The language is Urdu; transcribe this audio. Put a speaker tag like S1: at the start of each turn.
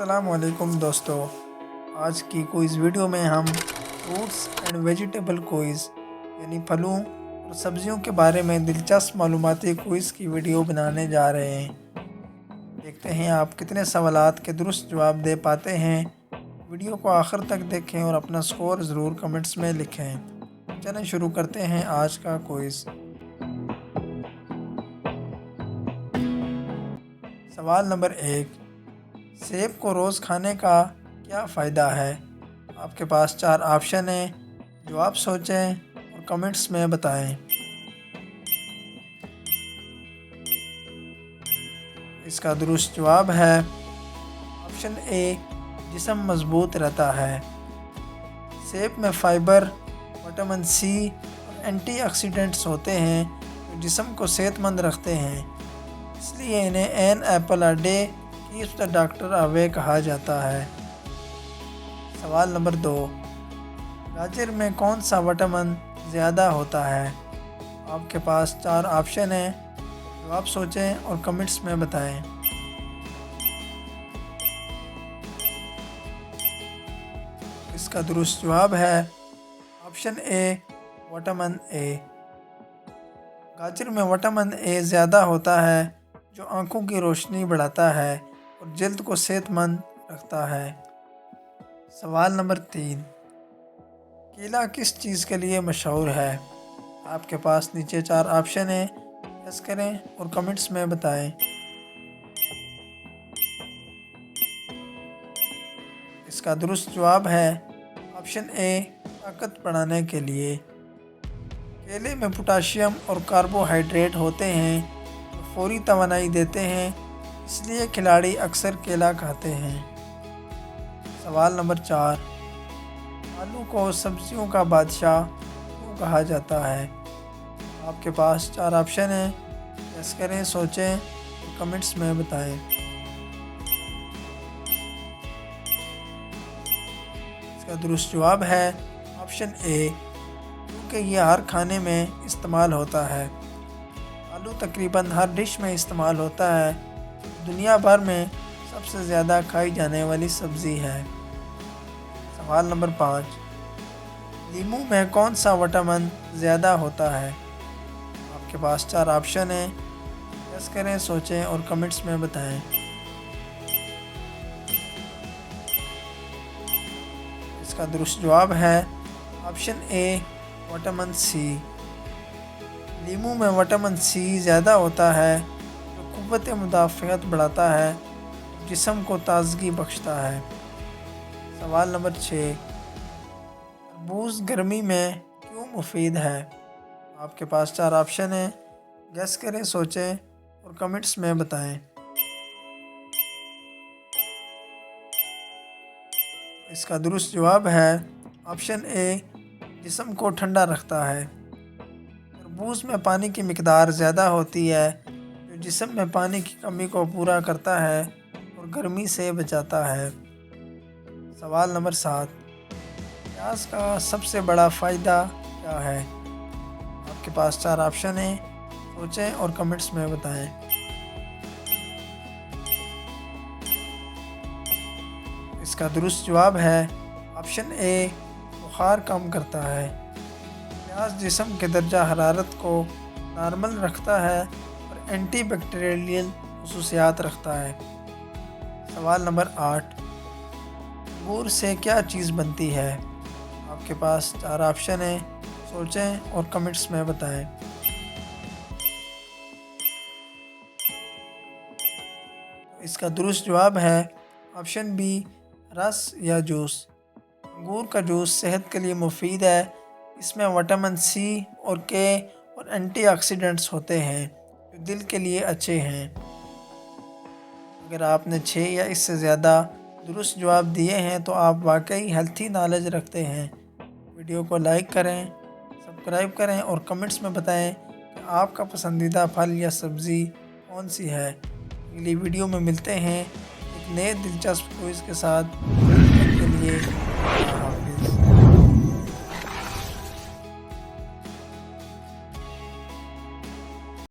S1: السلام علیکم دوستو، آج کی کوئز ویڈیو میں ہم فروٹس اینڈ ویجیٹیبل کوئز یعنی پھلوں اور سبزیوں کے بارے میں دلچسپ معلوماتی کوئز کی ویڈیو بنانے جا رہے ہیں۔ دیکھتے ہیں آپ کتنے سوالات کے درست جواب دے پاتے ہیں۔ ویڈیو کو آخر تک دیکھیں اور اپنا سکور ضرور کمنٹس میں لکھیں۔ چلیں شروع کرتے ہیں آج کا کوئز۔ سوال نمبر 1، سیب کو روز کھانے کا کیا فائدہ ہے؟ آپ کے پاس 4 آپشن ہیں، جواب سوچیں اور کمنٹس میں بتائیں۔ اس کا درست جواب ہے آپشن اے، جسم مضبوط رہتا ہے۔ سیب میں فائبر، وٹامن سی اور اینٹی آکسیڈنٹس ہوتے ہیں جو جسم کو صحت مند رکھتے ہیں، اس لیے انہیں an apple a day keeps the doctor away کہا جاتا ہے۔ سوال نمبر 2، گاجر میں کون سا وٹامن زیادہ ہوتا ہے؟ آپ کے پاس 4 آپشن ہیں، جواب سوچیں اور کمنٹس میں بتائیں۔ اس کا درست جواب ہے آپشن اے، وٹامن اے۔ گاجر میں وٹامن اے زیادہ ہوتا ہے جو آنکھوں کی روشنی بڑھاتا ہے اور جلد کو صحت مند رکھتا ہے۔ سوال نمبر 3، کیلا کس چیز کے لیے مشہور ہے؟ آپ کے پاس نیچے 4 آپشن ہیں، گیس کریں اور کمنٹس میں بتائیں۔ اس کا درست جواب ہے آپشن اے، طاقت بڑھانے کے لیے۔ کیلے میں پوٹاشیم اور کاربوہائیڈریٹ ہوتے ہیں جو فوری توانائی دیتے ہیں، اس لیے کھلاڑی اکثر کیلا کھاتے ہیں۔ سوال نمبر 4، آلو کو سبزیوں کا بادشاہ کیوں کہا جاتا ہے؟ آپ کے پاس 4 آپشن ہیں، گیس کریں، سوچیں اور کمنٹس میں بتائیں۔ اس کا درست جواب ہے آپشن اے، کیونکہ یہ ہر کھانے میں استعمال ہوتا ہے۔ آلو تقریباً ہر ڈش میں استعمال ہوتا ہے، دنیا بھر میں سب سے زیادہ کھائی جانے والی سبزی ہے۔ سوال نمبر 5، لیموں میں کون سا وٹامن زیادہ ہوتا ہے؟ آپ کے پاس 4 آپشن ہیں، گیس کریں، سوچیں اور کمنٹس میں بتائیں۔ اس کا درست جواب ہے آپشن اے، وٹامن سی۔ لیموں میں وٹامن سی زیادہ ہوتا ہے جو قوت مدافعت بڑھاتا ہے، جسم کو تازگی بخشتا ہے۔ سوال نمبر 6، تربوز گرمی میں کیوں مفید ہے؟ آپ کے پاس 4 آپشن ہیں، گیس کریں، سوچیں اور کمنٹس میں بتائیں۔ اس کا درست جواب ہے آپشن اے، جسم کو ٹھنڈا رکھتا ہے۔ تربوز میں پانی کی مقدار زیادہ ہوتی ہے جو جسم میں پانی کی کمی کو پورا کرتا ہے اور گرمی سے بچاتا ہے۔ سوال نمبر 7، پیاز کا سب سے بڑا فائدہ کیا ہے؟ آپ کے پاس 4 آپشن ہیں، سوچیں اور کمنٹس میں بتائیں۔ اس کا درست جواب ہے آپشن اے، بخار کم کرتا ہے۔ پیاز جسم کے درجہ حرارت کو نارمل رکھتا ہے اور اینٹی بیکٹیریل خصوصیات رکھتا ہے۔ سوال نمبر 8، انگور سے کیا چیز بنتی ہے؟ آپ کے پاس 4 آپشن ہیں، سوچیں اور کمنٹس میں بتائیں۔ اس کا درست جواب ہے آپشن بی، رس یا جوس۔ انگور کا جوس صحت کے لیے مفید ہے، اس میں وٹامن سی اور کے اور اینٹی آکسیڈنٹس ہوتے ہیں جو دل کے لیے اچھے ہیں۔ اگر آپ نے 6 یا اس سے زیادہ درست جواب دیے ہیں تو آپ واقعی ہیلتھی نالج رکھتے ہیں۔ ویڈیو کو لائک کریں، سبسکرائب کریں اور کمنٹس میں بتائیں کہ آپ کا پسندیدہ پھل یا سبزی کون سی ہے۔ اگلی ویڈیو میں ملتے ہیں ایک نئے دلچسپ کوئز کے ساتھ۔ تب تک کے لیے